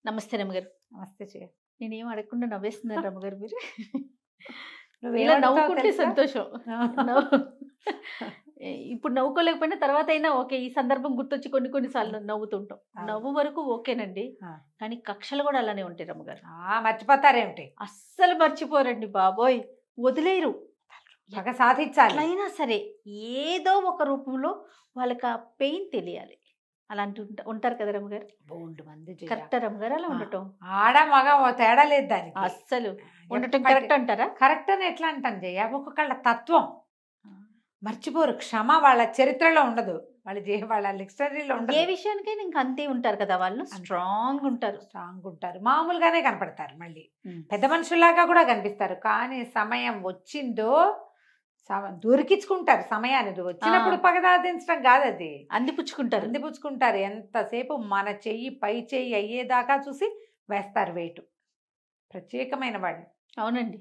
నమస్తే రమ్మగారు. నమస్తే చెయ్యి. నేనేం అడగకుండా నవ్వేస్తున్నారు రమ్మగారు మీరు. ఇలా నువ్వేమడుగుతావో నవ్వుకుంటే తెలుసా? సంతోషం. నవ్వు ఇప్పుడు నవ్వుకోలేకపోయినా తర్వాతైనా ఓకే. ఈ సందర్భం గుర్తొచ్చి కొన్ని కొన్ని సార్లు నవ్వుతుంటాం. అవును. నవ్వు వరకు ఓకేనండి. ఆ! కానీ కక్షలు గూడా అలానే ఉంటాయి రమ్మగారు. మర్చిపోతారేమిటి? అస్సలు మర్చిపోరండి బాబోయ్! వదిలేయరు. పగ సాధించాలి. ఎట్లయినా సరే ఏదో ఒక రూపంలో వాళ్ళకి ఆ పెయిన్ తెలియాలి. అలాంటి ఉంటారు కదా రమ్మగారు. బోల్డు మంది కరెక్టా రమ్మగారు అలా ఆ. ఉండటం? ఆడ మగ ఓ తేడా లేదు దానికి. అస్సలు ఉండటం ఎప్పటి- కరెక్ట్ అంటారా? కరెక్ట్ అని ఎట్లా అంటాను జయ? ఒక్కొక్కళ్ళ తత్వం మర్చిపోరు. క్షమ వాళ్ళ చరిత్రలో ఉండదు, వాళ్ళ డిక్షనరీలో ఏ ఉండదు. విషయానికైనా ఇంక అంతే ఉంటారు కదా వాళ్ళు. స్ట్రాంగ్ ఉంటారు. స్ట్రాంగ్ ఉంటారు, మామూలుగానే కనపడతారు. మళ్ళీ పెద్ద మనుషుల్లాగా కూడా కనిపిస్తారు. కానీ సమయం వచ్చిందో దొరికించుకుంటారు. సమయాన్ని వచ్చినప్పుడు పగ సాధించడం కాదు, అది అందిపుచ్చుకుంటారు. అందిపుచ్చుకుంటారు. ఎంతసేపు మన చెయ్యి పై చెయ్యి అయ్యేదాకా చూసి వేస్తారు వేటు. ప్రత్యేకమైన వాళ్ళు. అవునండి.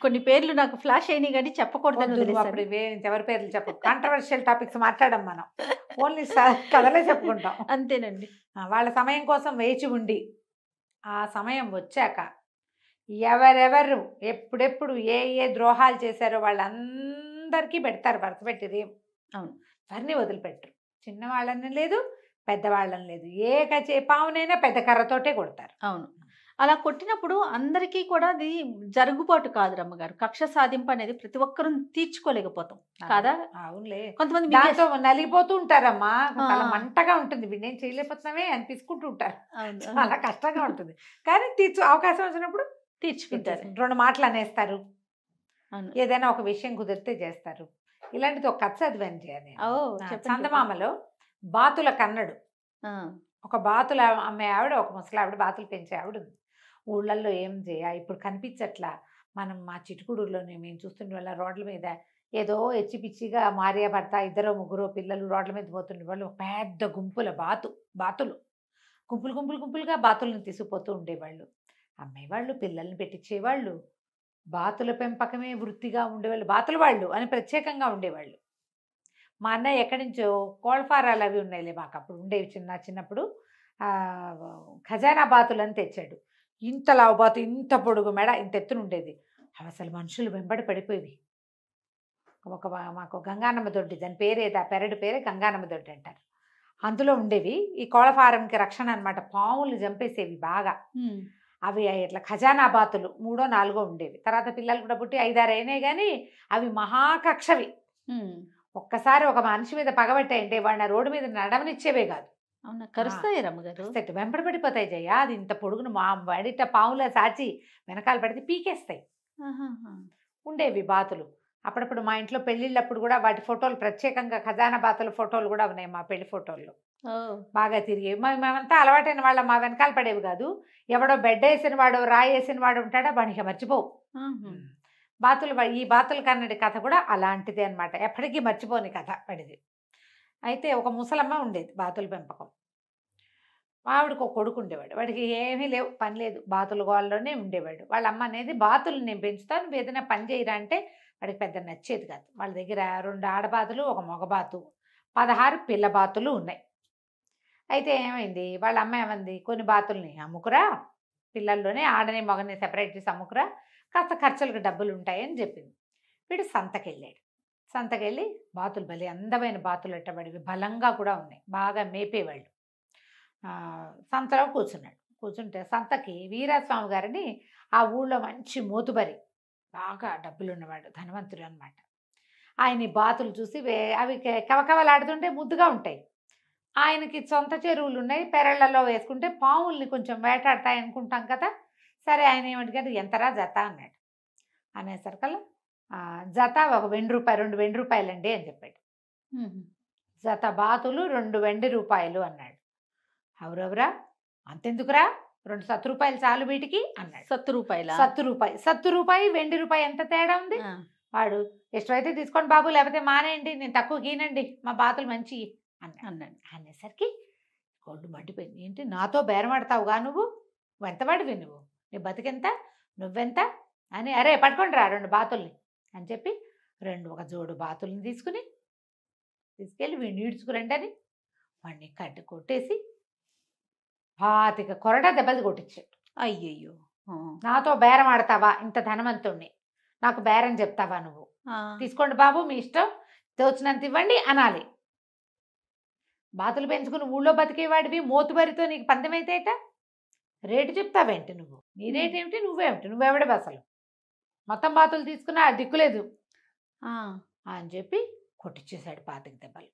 కొన్ని పేర్లు నాకు ఫ్లాష్ అయినాయి కానీ చెప్పకూడదని వద్దు, నువ్వు వదిలేశాను. అప్పుడు ఎవరి పేర్లు చెప్పు. కాంట్రవర్షియల్ టాపిక్స్ మాట్లాడడం మనం. ఓన్లీ కథలే చెప్పుకుంటాం. అంతేనండి. వాళ్ళ సమయం కోసం వేచి ఉండి ఆ సమయం వచ్చాక ఎవరెవరు ఎప్పుడెప్పుడు ఏ ఏ ద్రోహాలు చేశారో వాళ్ళందరికీ పెడతారు వరుస పెట్టి రేపు. అవును. ఎవరిని వదిలిపెట్టరు. చిన్నవాళ్ళని లేదు, పెద్దవాళ్ళని లేదు. పావునైనా పెద్ద కర్రతోటే కొడతారు. అవును. అలా కొట్టినప్పుడు అందరికీ కూడా అది జరుగుబాటు కాదు రమ్మగారు. కక్ష సాధింపు అనేది ప్రతి ఒక్కరూ తీర్చుకోలేకపోతాం కాదా? అవునులే. కొంతమంది దాంతో నలిగిపోతూ ఉంటారమ్మా. చాలా ఆ. మంటగా ఉంటుంది. వీడిని ఏం చేయలేకపోతున్నామే అని తీసుకుంటూ ఉంటారు. అవును. చాలా కష్టంగా ఉంటుంది. కానీ అవకాశం వచ్చినప్పుడు తీర్చుకుంటారు. 2 మాటలు అనేస్తారు. అవును. ఏదైనా ఒక విషయం కుదిరితే చేస్తారు. ఇలాంటిది ఒక కథ చదివాను చేయని. ఓ చెప్పండి. చందమామలో బాతుల కన్నడు. ఆ. ఒక బాతుల అమ్మే ఆవిడ, ఒక ముసలావిడ, బాతులు పెంచే ఆవిడ ఉంది. ఊళ్ళల్లో ఏం ఇప్పుడు కనిపించట్లా. మా చిటుకుడులోనే మేము చూస్తుండే వాళ్ళ రోడ్ల మీద ఏదో ఎచ్చిపిచ్చిగా భార్య భర్త 2 పిల్లలు రోడ్ల మీద పోతుండే వాళ్ళు. ఒక పెద్ద గుంపుల బాతులు గుంపులుగా బాతులను తీసుకుపోతూ ఉండేవాళ్ళు. అమ్మేవాళ్ళు, పిల్లల్ని పెట్టించేవాళ్ళు. బాతుల పెంపకమే వృత్తిగా ఉండేవాళ్ళు. బాతుల వాళ్ళు అని ప్రత్యేకంగా ఉండేవాళ్ళు. మా అన్నయ్య ఎక్కడి నుంచో కోళ్ళ ఫారాలు అవి ఉన్నాయిలే, మాకు అప్పుడు ఉండేవి చిన్నప్పుడు. ఖజానా బాతులు అని తెచ్చాడు. ఇంత లావు బాతు, ఇంత పొడుగు మెడ, ఇంత ఎత్తున ఉండేది. అవి అసలు మనుషులు వెంబడి పడిపోయేవి. మాకు గంగానమ్మ దొడ్డి, దాని పేరేది, ఆ పెరడు పేరే గంగానమ్మ దొడ్డి అంటారు. అందులో ఉండేవి. ఈ కోళ్ళ ఫారంకి రక్షణ అనమాట. పాములు చంపేసేవి బాగా. అవి ఇట్లా ఖజానా బాతులు 3, 4 ఉండేవి. తర్వాత పిల్లలు కూడా పుట్టి 5, 6 అయినాయి. కానీ అవి మహాకక్షవి. ఒక్కసారి ఒక మనిషి మీద పగబట్టాయంటే వాడిని ఆ రోడ్డు మీద నడవనిచ్చేవే కాదు. అవునా? కరుస్తాయి రమ్మగారు. వెంబడి పడిపోతాయి జయ. అది ఇంత పొడుగును మా బడిట పాములా సాచి వెనకాల పడితే పీకేస్తాయి. ఉండేవి బాతులు. అప్పుడప్పుడు మా ఇంట్లో పెళ్ళిళ్ళప్పుడు కూడా వాటి ఫోటోలు, ప్రత్యేకంగా ఖజానా బాతుల ఫోటోలు కూడా ఉన్నాయి మా పెళ్లి ఫోటోల్లో. బాగా తిరిగేవి. మేమంతా అలవాటైన వాళ్ళ, మా వెనకాల పడేవి కాదు. ఎవడో బెడ్ వేసిన వాడు, రాయి వేసిన వాడు ఉంటాడా, వాడికి మర్చిపోవు. ఈ బాతుల కన్నడి కథ కూడా అలాంటిదే అనమాట. ఎప్పటికీ మర్చిపోని కథ పడిది. అయితే ఒక ముసలమ్మ ఉండేది, బాతుల పెంపకం. ఆవిడకు ఒక కొడుకు ఉండేవాడు. వాడికి ఏమీ లేవు, పని లేదు, బాతుల గోళ్ళలోనే ఉండేవాడు. వాళ్ళ అమ్మ అనేది బాతులు నేను పెంచుతాను, నువ్వు ఏదైనా పని చేయరా అంటే వాడికి పెద్ద నచ్చేది కాదు. వాళ్ళ దగ్గర 2 ఆడబాతులు, 1 మగబాతు, 16 పిల్ల బాతులు ఉన్నాయి. అయితే ఏమైంది, వాళ్ళ అమ్మ ఏమంది, కొన్ని బాతుల్ని అమ్ముకురా, పిల్లల్లోనే ఆడని మగని సెపరేట్ చేసి అమ్ముకురా, కాస్త ఖర్చులకు డబ్బులు ఉంటాయని చెప్పింది. వీడు సంతకెళ్ళాడు. సంతకెళ్ళి బాతులు భలే అందమైన బాతులు అట్టబడివి, బలంగా కూడా ఉన్నాయి, బాగా మేపేవాళ్ళు. సంతలో కూర్చున్నాడు. కూర్చుంటే సంతకి వీరాస్వామి గారిని, ఆ ఊళ్ళో మంచి మోతుబరి, బాగా డబ్బులు ఉన్నవాడు, ధనవంతుడు అనమాట. ఆయన బాతులు చూసి అవి కవకవలాడుతుంటే ముద్దుగా ఉంటాయి. ఆయనకి సొంత చెరువులు ఉన్నాయి, పెరళ్లలో వేసుకుంటే పాముల్ని కొంచెం వేటాడతాయి అనుకుంటాం కదా. సరే, ఆయన ఏమంటే ఎంతరా జత అన్నాడు. అనేసరికల్లా జత ఒక ₹2 2 అండి అని చెప్పాడు. జత బాతులు 2 వెండి రూపాయలు అన్నాడు. అవురవరా, అంతెందుకురా, 2 సత్తు రూపాయలు చాలు వీటికి అన్నాడు. సత్తు రూపాయి వెండి రూపాయి ఎంత తేడా ఉంది? వాడు ఇష్టమైతే తీసుకోండి బాబు, లేకపోతే మానేయండి, నేను తక్కువ గీనండి, మా బాతులు మంచి అన్నాడు. అనేసరికి కొడ్డు మండిపోయింది. ఏంటి నాతో బేరమాడతావుగా, నువ్వు ఎంత వాడివి, నువ్వు నీ బతికెంత, నువ్వెంత అని. అరే పట్టుకోండి రా 2 బాతుల్ని అని చెప్పి ఒక జోడు బాతుల్ని తీసుకెళ్ళి వీడిని ఈడ్చుకురండి అని వాడిని కొట్టేసి పాతిక కొరడా దెబ్బలు కొట్టించాడు. అయ్యయ్యో! ఆ! నాతో బేరం ఆడతావా, ఇంత ధనవంతుణ్ణి, నాకు బేరం చెప్తావా నువ్వు, ఆ! తీసుకోండి బాబు మీ ఇష్టం, తోచినంత ఇవ్వండి అనాలి. బాతులు పెంచుకుని ఊళ్ళో బతికేవాడివి మోతుబరితో నీకు పందెమైతేట, రేటు చెప్తావేంటి నువ్వు, నీ రేటు ఏమిటి, నువ్వెవడివి అసలు, మొత్తం బాతులు తీసుకున్నా దిక్కులేదు ఆ! అని చెప్పి కొట్టించేశాడు 25 దెబ్బలు.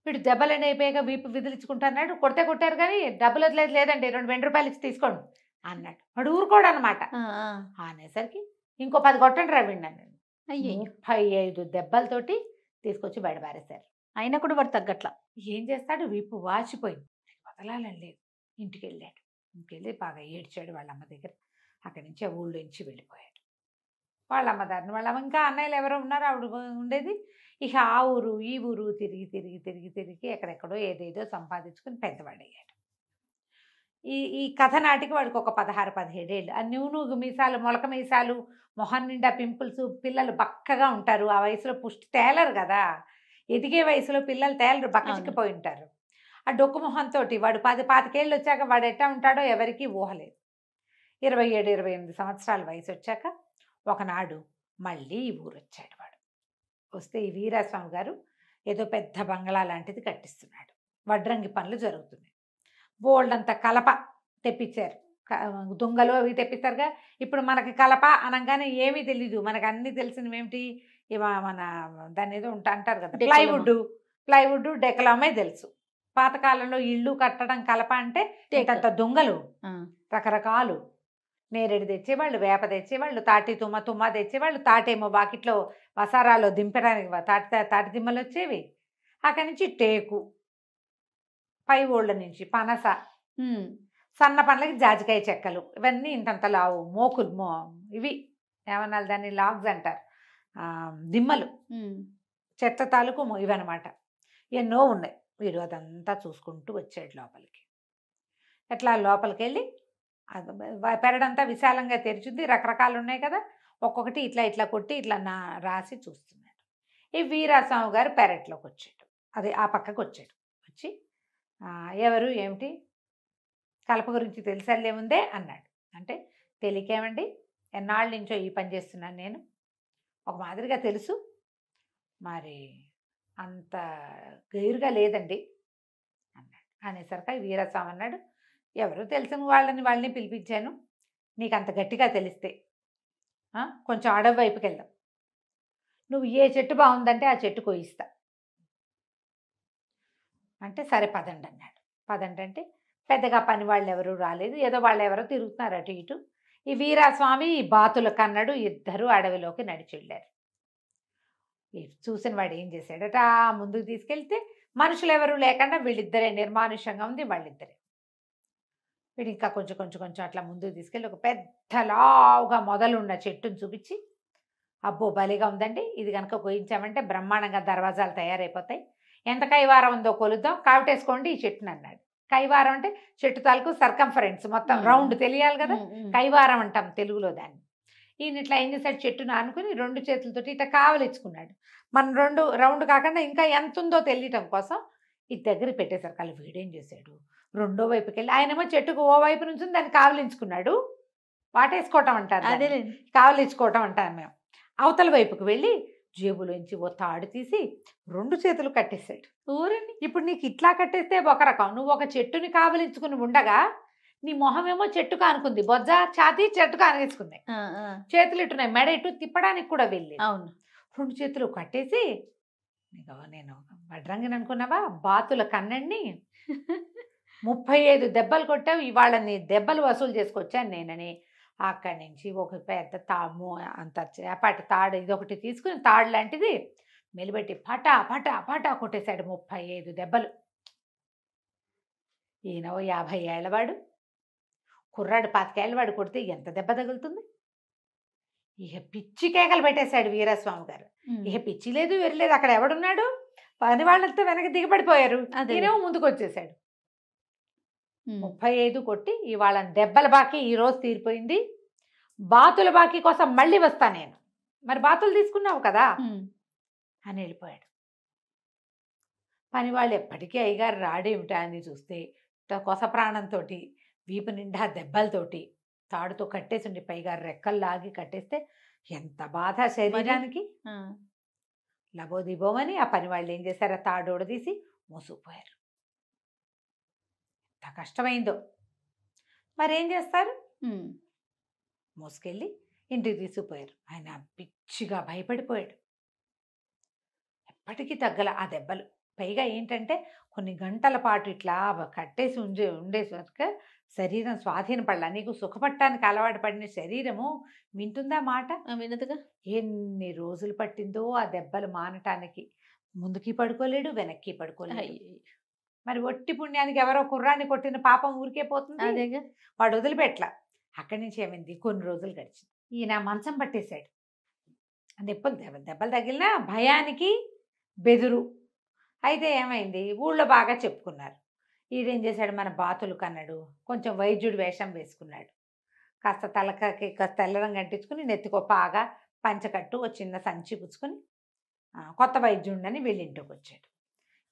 వీడు దెబ్బలని అయిపోయాక వీపు విదిలించుకుంటున్నాడు. కొడితే కొట్టారు కానీ డబ్బులు వదిలేదు, లేదండి 2 వెండి రూపాయలు ఇచ్చి తీసుకోండి అన్నాడు. వాడు ఊరుకోడు అనమాట. ఆ! ఆ! అనేసరికి ఇంకో 10 కొట్టండి రా వీడిని అన్నాడు. అయ్యయ్యో! 35 దెబ్బలతోటి తీసుకొచ్చి బయట పారేశారు. అయినా కూడా వాడు తగ్గట్ల. ఏం చేస్తాడు, వీపు వాచిపోయింది, వదలాలని లేదు. ఇంటికి వెళ్ళాడు. ఇంటికెళ్ళి బాగా ఏడ్చాడు వాళ్ళ అమ్మ దగ్గర. అక్కడి నుంచి ఆ ఊళ్ళో నుంచి వెళ్ళిపోయాడు. వాళ్ళ అమ్మ దారిని, వాళ్ళ అమ్మ ఇంకా అన్నయ్యలు ఎవరో ఉన్నారు, ఆవిడ ఉండేది. ఇక ఆ ఊరు ఈ ఊరు తిరిగి ఎక్కడెక్కడో ఏదేదో సంపాదించుకుని పెద్దవాడయ్యాడు. ఈ కథ నాటికి వాడికి ఒక 16-17 ఏళ్ళు. ఆ నూనూగు మీసాలు, మొలక మీసాలు, మొహం నిండా పింపుల్స్, పిల్లలు బక్కగా ఉంటారు. ఆ వయసులో పుష్టి తేలరు కదా, ఎదిగే వయసులో పిల్లలు తేలరు, బక్క చిక్కిపోయి ఉంటారు. ఆ డొక్కు మొహంతో వాడు 10-25 ఏళ్ళు వచ్చాక వాడు ఎట్టా ఉంటాడో ఎవరికీ ఊహలేదు. 27-28 సంవత్సరాల వయసు వచ్చాక ఒకనాడు మళ్ళీ ఈ ఊరు వచ్చాడు వాడు. వస్తే ఈ వీరాస్వామి గారు ఏదో పెద్ద బంగళా లాంటిది కట్టిస్తున్నాడు. వడ్రంగి పనులు జరుగుతున్నాయి. బోల్డంత కలప తెప్పించారు. దుంగలు అవి తెప్పిస్తారుగా. ఇప్పుడు మనకి కలప అనగానే ఏమీ తెలీదు, మనకు అన్నీ తెలిసినవి ఏమిటి, మన దాన్ని ఏదో అంటారు కదా, ప్లైవుడ్ డెకలమే తెలుసు. పాతకాలంలో ఇళ్ళు కట్టడం కలప అంటే ఇంతంత దుంగలు, రకరకాలు నేరేడు తెచ్చేవాళ్ళు, వేప తెచ్చేవాళ్ళు, తాటి తుమ్మ తెచ్చేవాళ్ళు. తాటేమో వాకిట్లో వసారాలో దింపడానికి తాటి దిమ్మలు వచ్చేవి. అక్కడి నుంచి టేకు, పై ఓళ్ళ నుంచి పనస, సన్న పనులకి జాజికాయ చెక్కలు, ఇవన్నీ ఇంతంత లావు మోకులు, ఇవి ఏమన్నా దాన్ని లాగ్స్ అంటారు, దిమ్మలు, చెత్త తాలూకు ఇవన్నమాట. ఎన్నో ఉన్నాయి. వీడు అదంతా చూసుకుంటూ వచ్చాడు లోపలికి. ఎట్లా లోపలికి వెళ్ళి పెరడంతా విశాలంగా తెరిచింది, రకరకాలు ఉన్నాయి కదా, ఒక్కొక్కటి ఇట్లా కొట్టి ఇట్లా రాసి చూస్తున్నాడు. ఈ వీరాస్వామి గారు పెరట్లోకి వచ్చాడు, అదే ఆ పక్కకు వచ్చాడు. వచ్చి ఎవరు ఏమిటి, కలప గురించి తెలిసేముందే అన్నాడు. అంటే తెలియకేమండి, ఎన్నాళ్ళ నుంచో ఈ పని చేస్తున్నాను నేను, ఒక మాదిరిగా తెలుసు, మరి అంత గైరుగా లేదండి అన్నాడు. అనేసరికి వీరాస్వామి అన్నాడు, ఎవరు తెలిసిన వాళ్ళని పిలిపించాను, నీకు అంత గట్టిగా తెలిస్తే కొంచెం అడవి వైపుకి వెళ్దాం, నువ్వు ఏ చెట్టు బాగుందంటే ఆ చెట్టు కోయిస్తా అంటే సరే పదండి అన్నాడు. పదండి అంటే పెద్దగా పని వాళ్ళు ఎవరు రాలేదు, ఏదో వాళ్ళు ఎవరో తిరుగుతున్నారు అటు ఇటు. ఈ వీరాస్వామి ఈ బాతుల కన్నడు ఇద్దరు అడవిలోకి నడిచి వెళ్ళారు. చూసిన వాడు ఏం చేశాడట, ముందుకు తీసుకెళ్తే మనుషులు ఎవరు లేకుండా వీళ్ళిద్దరే, నిర్మానుష్యంగా ఉంది వాళ్ళిద్దరే. వీడు ఇంకా కొంచెం అట్లా ముందుకు తీసుకెళ్ళి ఒక పెద్ద లావుగా మొదలున్న చెట్టును చూపించి, అబ్బో భలేగా ఉందండి, ఇది కనుక కోయించామంటే బ్రహ్మాండంగా దర్వాజాలు తయారైపోతాయి, ఎంత కైవారం ఉందో కొలుద్దాం, కావిటేసుకోండి ఈ చెట్టుని అన్నాడు. కైవారం అంటే చెట్టు తాలూకు సర్కంఫరెన్స్ మొత్తం రౌండ్ తెలియాలి కదా, కైవారం అంటాం తెలుగులో దాన్ని. ఈయన ఇట్లా ఏం చేశాడు, చెట్టును ఆనుకుని 2 చేతులతోటి ఇట్లా కావలిచ్చుకున్నాడు. మనం 2 రౌండ్ కాకుండా ఇంకా ఎంత ఉందో తెలియటం కోసం ఇది దగ్గర పెట్టేశారు. కళ్ళు వీడేం చేశాడు, రెండో వైపుకి వెళ్ళి, ఆయనేమో చెట్టుకు ఓ వైపు నుంచి దాన్ని కావలించుకున్నాడు, వాటేసుకోవటం అంటారు, అదే కావలించుకోవటం అంటారు మేము. అవతల వైపుకి వెళ్ళి జేబులోంచి ఓ తాడు తీసి 2 చేతులు కట్టేశాడు. ఊరండి, ఇప్పుడు నీకు ఇట్లా కట్టేస్తే ఒక రకం, నువ్వు ఒక చెట్టుని కావలించుకుని ఉండగా నీ మొహమేమో చెట్టుకు అనుకుంది, బొజ్జ ఛాతీ చెట్టుకు ఆనేసుకున్నాయి, చేతులు ఇట్టున్నాయి, మెడ ఇటు తిప్పడానికి కూడా వెళ్ళి. అవును, 2 చేతులు కట్టేసి, నేను వడ్రంగిని అనుకున్నావా, బాతుల కన్నెడిని 35 దెబ్బలు కొట్టావు, ఇవాళ నీ దెబ్బలు వసూలు చేసుకొచ్చాను నేనని అక్కడి నుంచి ఒక పెద్ద అంత చేపాటి తాడు ఇదొకటి తీసుకుని తాడు లాంటిది మెలిపెట్టి పటా పటా పటా కొట్టేశాడు. 35 దెబ్బలు. ఈయన 50 ఏళ్ళవాడు, కుర్రాడు 25 ఏళ్ళవాడు కొడితే ఎంత దెబ్బ తగులుతుంది. ఇక పిచ్చి కేకలు పెట్టేశాడు వీరాస్వామి గారు. ఇక పిచ్చి లేదు వెరలేదు, అక్కడ ఎవడున్నాడు, పని వాళ్ళంతా వెనక దిగబడిపోయారు, ఈయనేమో ముందుకు వచ్చేసాడు. 35 కొట్టి ఇవాళ దెబ్బల బాకీ ఈరోజు తీరిపోయింది, బాతుల బాకీ కోసం మళ్ళీ వస్తా నేను, మరి బాతులు తీసుకున్నావు కదా అని వెళ్ళిపోయాడు. పని వాళ్ళు ఎప్పటికీ అయ్యగారు రాడేమిటా అని చూస్తే కొస ప్రాణంతో వీపు నిండా దెబ్బలతోటి తాడుతో కట్టేసి ఉండి పైగా రెక్కలు లాగి కట్టేస్తే ఎంత బాధ శరీరానికి. ఆ, లబోదిబోమని ఆ పని వాళ్ళు ఏం చేశారు, ఆ తాడు తీసి మోసుకుపోయారు. ఎంత కష్టమైందో. మరేం చేస్తారు, ఉమ్, మోసుకెళ్ళి ఇంటికి తీసుకుపోయారు. ఆయన పిచ్చిగా భయపడిపోయాడు. ఎప్పటికీ తగ్గల ఆ దెబ్బలు. పైగా ఏంటంటే కొన్ని గంటల పాటు ఇట్లా కట్టేసి ఉండేసరికి శరీరం స్వాధీనపడాల. నీకు సుఖపట్టానికి అలవాటు పడిన శరీరము వింటుందా మాట? వినదుగా. ఎన్ని రోజులు పట్టిందో ఆ దెబ్బలు మానటానికి. ముందుకి పడుకోలేడు, వెనక్కి పడుకోలేడు. అయ్యయ్యో. మరి ఒట్టి పుణ్యానికి ఎవరో కుర్రాన్ని కొట్టిన పాపం ఊరికే పోతుంది. అదేగా. వాడు వదిలిపెట్ల. అక్కడి నుంచి ఏమైంది, కొన్ని రోజులు గడిచింది. ఈయన మంచం పట్టేశాడు. దెబ్బలు తగిలిన భయానికి బెదురు. అయితే ఏమైంది, ఊళ్ళో బాగా చెప్పుకున్నారు. ఈడేం చేశాడు, మన బాతులు కన్నాడు, కొంచెం వైద్యుడు వేషం వేసుకున్నాడు. కాస్త తలకకి కాస్త తెల్లరం కట్టించుకుని నెత్తికో పాగా పంచకట్టు ఓ చిన్న సంచి పుచ్చుకొని కొత్త వైద్యుడిని వీళ్ళింటికి వచ్చాడు.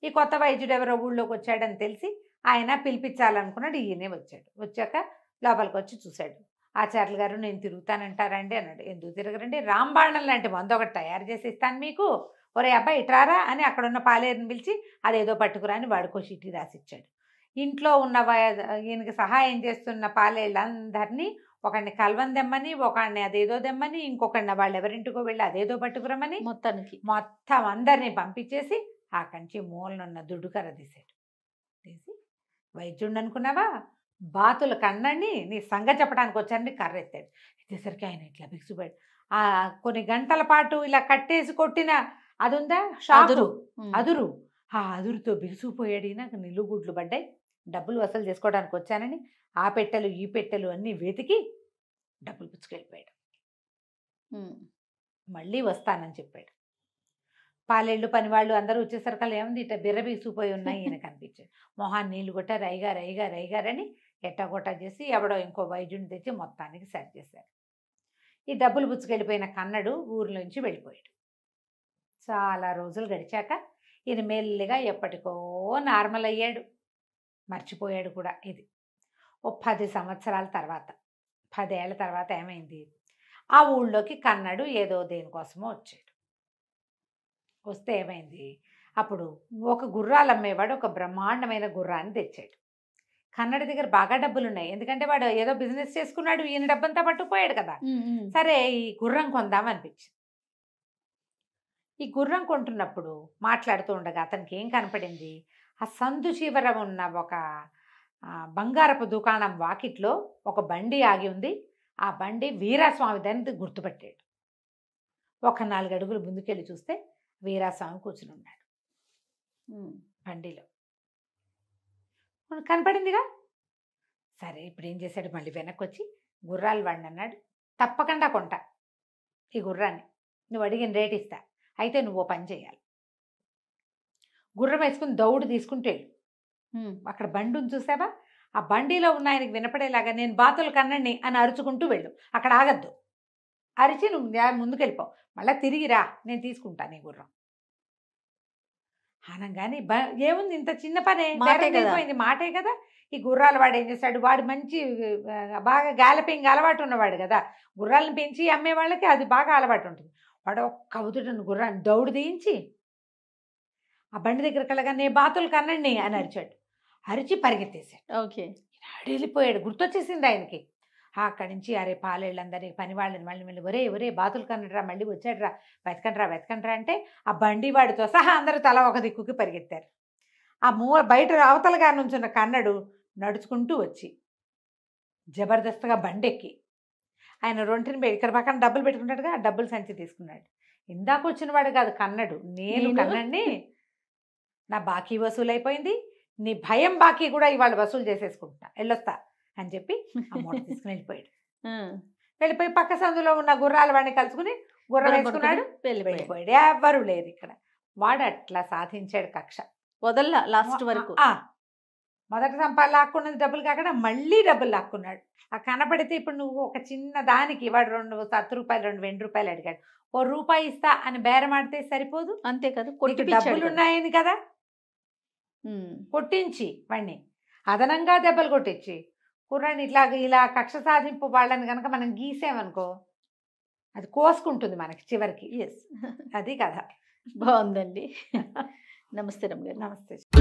ఈ కొత్త వైద్యుడు ఎవరో ఊళ్ళోకి వచ్చాడని తెలిసి ఆయన పిలిపించాలనుకున్నాడు. ఈయనే వచ్చాడు. వచ్చాక లోపలికి వచ్చి చూశాడు. ఆచార్యులు గారు, నేను తిరుగుతానంటారండి అన్నాడు. ఎందుకు తిరగరండి, రాంబాణం లాంటి మందు ఒకటి తయారు చేసి ఇస్తాను మీకు, ఒరే అబ్బాయి ఇట్రారా అని అక్కడున్న పాలేరుని పిలిచి అదేదో పట్టుకురా అని వాడికో చీటీ రాసిచ్చాడు. ఇంట్లో ఉన్న ఈయనకి సహాయం చేస్తున్న పాలేళ్ళందరినీ ఒకడిని కల్వం దెమ్మని, ఒకడిని అదేదో దెమ్మని, ఇంకొకడిని వాళ్ళు ఎవరింటికో వెళ్ళి అదేదో పట్టుకురమని మొత్తం అందరినీ పంపించేసి ఆ కంచి మూలనున్న దుడ్డుకర్ర తీసాడు. తీసి, వైద్యుడిని అనుకున్నావా, బాతుల కన్నండి నీ సంగ చెప్పడానికి వచ్చారని కర్ర ఎత్తాడు. ఎత్తేసరికి ఆయన ఇట్లా బిగుసిపోయాడు. ఆ కొన్ని గంటల పాటు ఇలా కట్టేసి కొట్టిన అది ఉందా షాదురు, అదురు, ఆ అదురుతో బిగుసిపోయాడు. ఈయన నిలుగుడ్లు పడ్డాయి. డబ్బులు వసూలు చేసుకోవడానికి వచ్చానని ఆ పెట్టెలు ఈ పెట్టెలు అన్నీ వెతికి డబ్బులు పుచ్చుకెళ్ళిపోయాడు. మళ్ళీ వస్తానని చెప్పాడు. పాలేళ్ళు పనివాళ్ళు అందరూ వచ్చేసరికి ఏముంది, ఇట్లా బిర్ర బిగుసిపోయి ఉన్నాయి. ఈయన కనిపించాడు. మొహాన్ని నీళ్లు కొట్ట రైగారు రైగారు రైగారని ఎట్టగొట్ట చేసి ఎవడో ఇంకో వైద్యుడిని తెచ్చి మొత్తానికి సరి చేశారు. ఈ డబ్బులు పుచ్చుకెళ్ళిపోయిన కన్నడు ఊరిలోంచి వెళ్ళిపోయాడు. చాలా రోజులు గడిచాక ఈయన మెల్లిగా ఎప్పటికో నార్మల్ అయ్యాడు. మర్చిపోయాడు కూడా. ఇది ఓ 10 సంవత్సరాల తర్వాత, 10 ఏళ్ల తర్వాత ఏమైంది, ఆ ఊళ్ళోకి కన్నడు ఏదో దేనికోసమో వచ్చాడు. వస్తే ఏమైంది, అప్పుడు ఒక గుర్రాలు అమ్మేవాడు ఒక బ్రహ్మాండమైన గుర్రాన్ని తెచ్చాడు. కన్నడి దగ్గర బాగా డబ్బులు ఉన్నాయి, ఎందుకంటే వాడు ఏదో బిజినెస్ చేసుకున్నాడు, ఈయన డబ్బంతా పట్టుకుపోయాడు కదా. సరే ఈ గుర్రం కొందామనిపించింది. ఈ గుర్రం కొంటున్నప్పుడు మాట్లాడుతూ ఉండగా అతనికి ఏం కనపడింది, ఆ సందు చివర ఉన్న ఒక బంగారపు దుకాణం వాకిట్లో ఒక బండి ఆగి ఉంది. ఆ బండి వీరాస్వామి దాన్ని గుర్తుపట్టాడు. ఒక 4 అడుగులు ముందుకెళ్ళి చూస్తే వీరాస్వామి కూర్చుని ఉన్నాడు బండిలో. కనపడిందిగా. సరే ఇప్పుడు ఏం చేశాడు, మళ్ళీ వెనక్కి వచ్చి గుర్రాలు వాడిని అన్నాడు, తప్పకుండా కొంటా ఈ గుర్రాన్ని, నువ్వు అడిగిన రేట్ ఇస్తా, అయితే నువ్వు పని చేయాలి. గుర్రం వేసుకుని దౌడు తీసుకుంటే అక్కడ బండి ఉంది చూసావా, ఆ బండిలో ఉన్న ఆయనకి వినపడేలాగా నేను బాతులు కన్నండి అని అరుచుకుంటూ వెళ్ళు, అక్కడ ఆగద్దు, అరిచి నువ్వు ముందుకెళ్ళిపోవు, మళ్ళీ తిరిగిరా, నేను తీసుకుంటాను ఈ గుర్రం అనగానే ఏముంది ఇంత చిన్న పనే, మాటే కదా. ఈ గుర్రాలు వాడు ఏం చేశాడు, వాడు మంచి బాగా గాలపింగ్ అలవాటు ఉన్నవాడు కదా, గుర్రాలను పెంచి అమ్మే వాళ్ళకి అది బాగా అలవాటు ఉంటుంది. వాడు ఒక్క ఉదుటను గుర్రాన్ని దౌడు తీయించి ఆ బండి దగ్గరికి వెళ్ళగా నే బాతులు కన్నండి అని అరిచాడు. అరిచి పరిగెత్తేశాడు. ఓకే, వెళ్ళిపోయాడు. గుర్తొచ్చేసింది ఆయనకి. అక్కడి నుంచి అరే పాలేళ్ళందరినీ పని వాళ్ళని మళ్ళీ ఒరే బాతులు కన్నడరా, మళ్ళీ వచ్చాడురా, వెతకండ్రా అంటే ఆ బండి వాడితో సహా అందరూ తల ఒక దిక్కుకి పరిగెత్తారు. ఆ బయట అవతలగా నుంచున్న కన్నడు నడుచుకుంటూ వచ్చి జబర్దస్త్గా బండెక్కి ఆయన రొంటిని ఇక్కడ పక్కన డబ్బులు పెట్టుకుంటాడుగా, ఆ డబ్బులు సంచి తీసుకున్నాడు. ఇందాక వచ్చిన వాడు కాదు కన్నడు, నేను కన్నడిని, నా బాకీ వసూలు అయిపోయింది, నీ భయం బాకీ కూడా ఇవాళ వసూలు చేసేసుకుంటున్నా, వెళ్ళొస్తా అని చెప్పి ఆ మూట తీసుకుని వెళ్ళిపోయాడు. వెళ్ళిపోయి పక్క సందులో ఉన్న గుర్రాల వాడిని కలుసుకుని గుర్రం వేసుకున్నాడు, వెళ్ళిపోయాడు. ఎవ్వరూ లేరు ఇక్కడ. వాడు అట్లా సాధించాడు కక్ష, వదల్లా లాస్ట్ వరకు. మొదట లాక్కున్నది డబ్బులు కాకుండా మళ్ళీ డబ్బులు లాక్కున్నాడు. ఆ కనపడితే ఇప్పుడు నువ్వు ఒక చిన్న దానికి వాడు 2 10 రూపాయలు 2 వెండి రూపాయలు అడిగాడు, ₹1 ఇస్తా అని బేరమాడితే సరిపోదు, అంతే కదా, డబ్బులు ఉన్నాయని కదా కొట్టించి వాడిని అదనంగా దెబ్బలు కొట్టించి కుర్రాడిని ఇట్లా ఇలా కక్ష సాధింపు వాళ్ళని కనుక మనం గీసామనుకో అది కోసుకుంటుంది మనకి చివరికి. ఎస్. అది కథ. బాగుందండి. నమస్తే రమ్య గారు. నమస్తే.